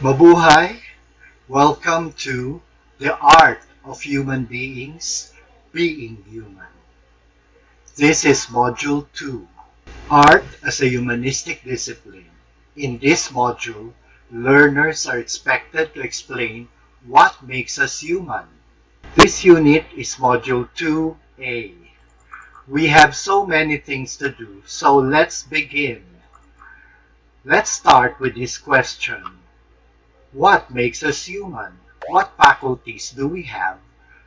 Mabuhay! Welcome to the art of human beings being human. This is Module 2, Art as a Humanistic Discipline. In this module, learners are expected to explain what makes us human. This unit is Module 2A. We have so many things to do, so let's begin. Let's start with this question. What makes us human? What faculties do we have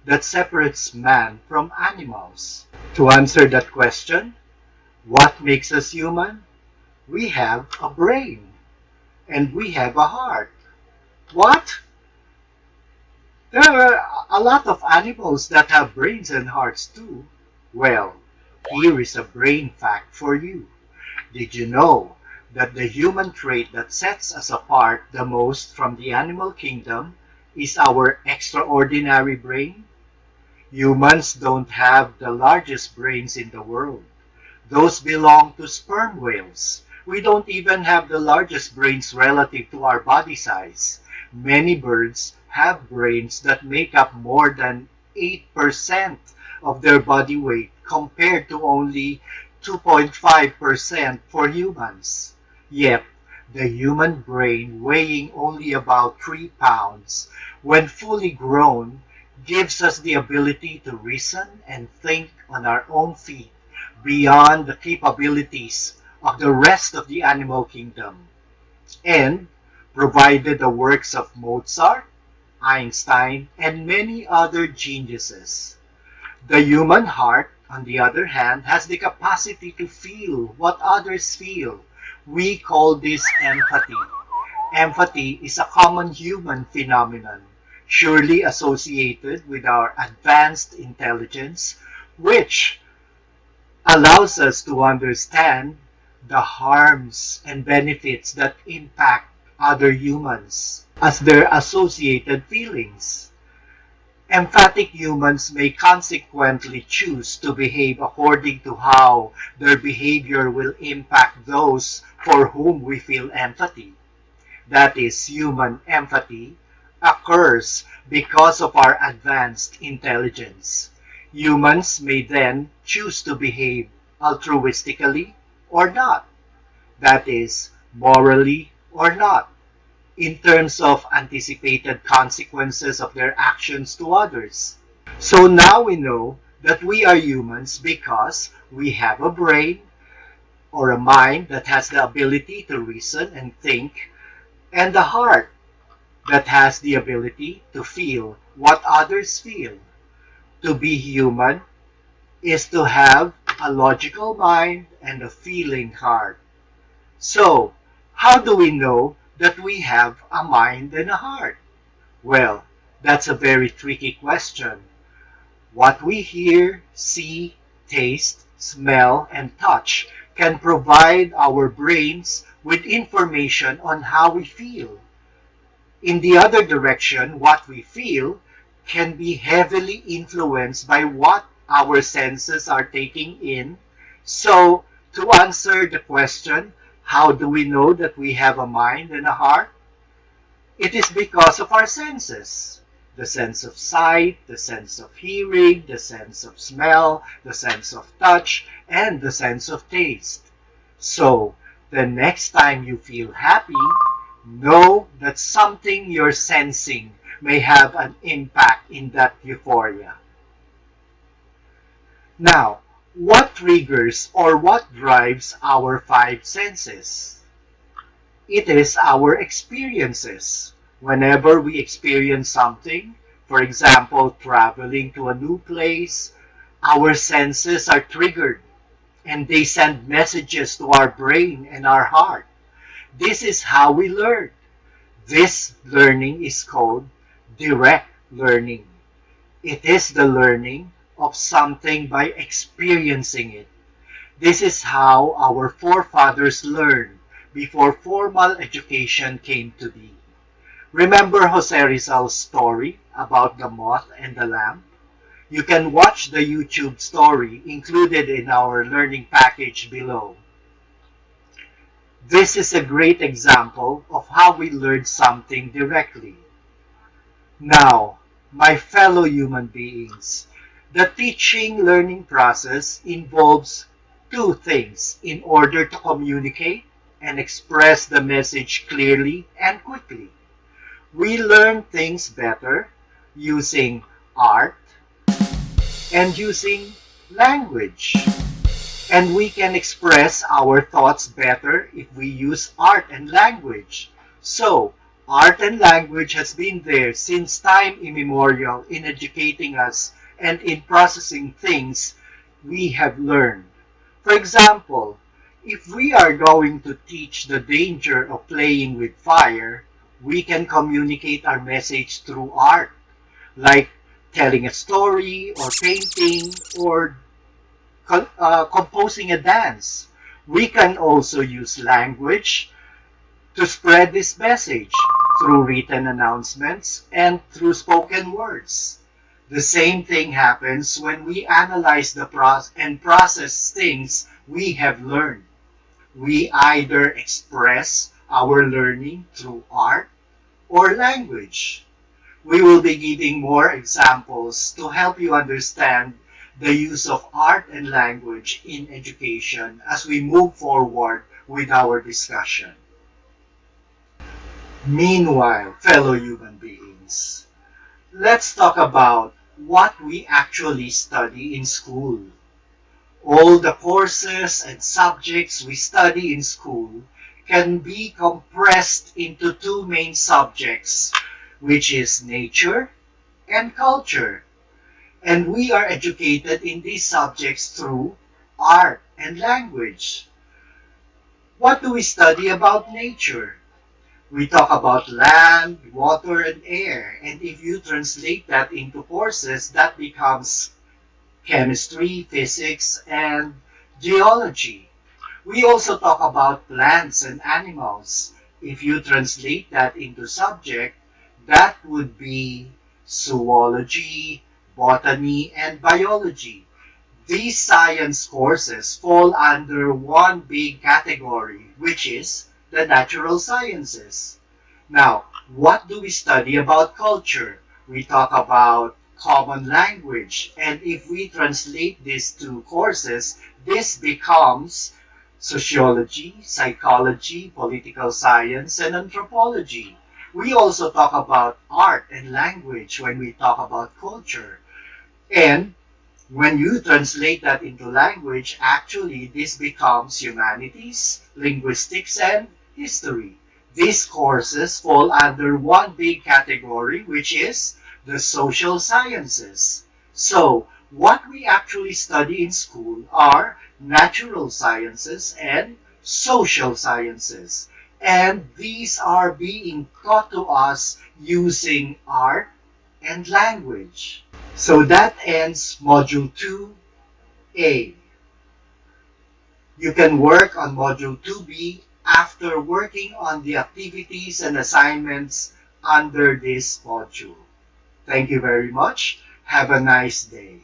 that separates man from animals? To answer that question, what makes us human? We have a brain and we have a heart. What? There are a lot of animals that have brains and hearts too. Well, here is a brain fact for you. Did you know that the human trait that sets us apart the most from the animal kingdom is our extraordinary brain? Humans don't have the largest brains in the world. Those belong to sperm whales. We don't even have the largest brains relative to our body size. Many birds have brains that make up more than 8% of their body weight compared to only 2.5% for humans. Yet, the human brain, weighing only about 3 pounds, when fully grown, gives us the ability to reason and think on our own feet beyond the capabilities of the rest of the animal kingdom. And, provided the works of Mozart, Einstein, and many other geniuses. The human heart, on the other hand, has the capacity to feel what others feel. We call this empathy. Empathy is a common human phenomenon, surely associated with our advanced intelligence, which allows us to understand the harms and benefits that impact other humans as their associated feelings. Emphatic humans may consequently choose to behave according to how their behavior will impact those for whom we feel empathy. That is, human empathy occurs because of our advanced intelligence. Humans may then choose to behave altruistically or not. That is, morally or not, in terms of anticipated consequences of their actions to others. So now we know that we are humans because we have a brain or a mind that has the ability to reason and think, and a heart that has the ability to feel what others feel. To be human is to have a logical mind and a feeling heart. So, how do we know that we have a mind and a heart? Well, that's a very tricky question. What we hear, see, taste, smell, and touch can provide our brains with information on how we feel. In the other direction, what we feel can be heavily influenced by what our senses are taking in. So, to answer the question, how do we know that we have a mind and a heart? It is because of our senses. The sense of sight, the sense of hearing, the sense of smell, the sense of touch, and the sense of taste. So, the next time you feel happy, know that something you're sensing may have an impact in that euphoria. Now, what triggers or what drives our five senses? It is our experiences. Whenever we experience something, for example, traveling to a new place, our senses are triggered and they send messages to our brain and our heart. This is how we learn. This learning is called direct learning. It is the learning of something by experiencing it. This is how our forefathers learned before formal education came to be. Remember Jose Rizal's story about the moth and the lamp? You can watch the YouTube story included in our learning package below. This is a great example of how we learn something directly. Now, my fellow human beings, the teaching learning process involves two things in order to communicate and express the message clearly and quickly. We learn things better using art and using language. And we can express our thoughts better if we use art and language. So, art and language has been there since time immemorial in educating us and in processing things we have learned. For example, if we are going to teach the danger of playing with fire, we can communicate our message through art, like telling a story or painting or composing a dance. We can also use language to spread this message through written announcements and through spoken words. The same thing happens when we analyze and process things we have learned. We either express our learning through art or language. We will be giving more examples to help you understand the use of art and language in education as we move forward with our discussion. Meanwhile, fellow human beings, let's talk about what we actually study in school. All the courses and subjects we study in school can be compressed into two main subjects, which is nature and culture. And we are educated in these subjects through art and language. What do we study about nature? We talk about land, water, and air. And if you translate that into courses, that becomes chemistry, physics, and geology. We also talk about plants and animals. If you translate that into subject, that would be zoology, botany, and biology. These science courses fall under one big category, which is the natural sciences. Now, what do we study about culture? We talk about common language, and if we translate these two courses, this becomes sociology, psychology, political science, and anthropology. We also talk about art and language when we talk about culture. And when you translate that into language, actually this becomes humanities, linguistics, and history. These courses fall under one big category, which is the social sciences. So, what we actually study in school are natural sciences and social sciences. And these are being taught to us using art and language. So that ends Module 2A. You can work on Module 2B after working on the activities and assignments under this module. Thank you very much. Have a nice day.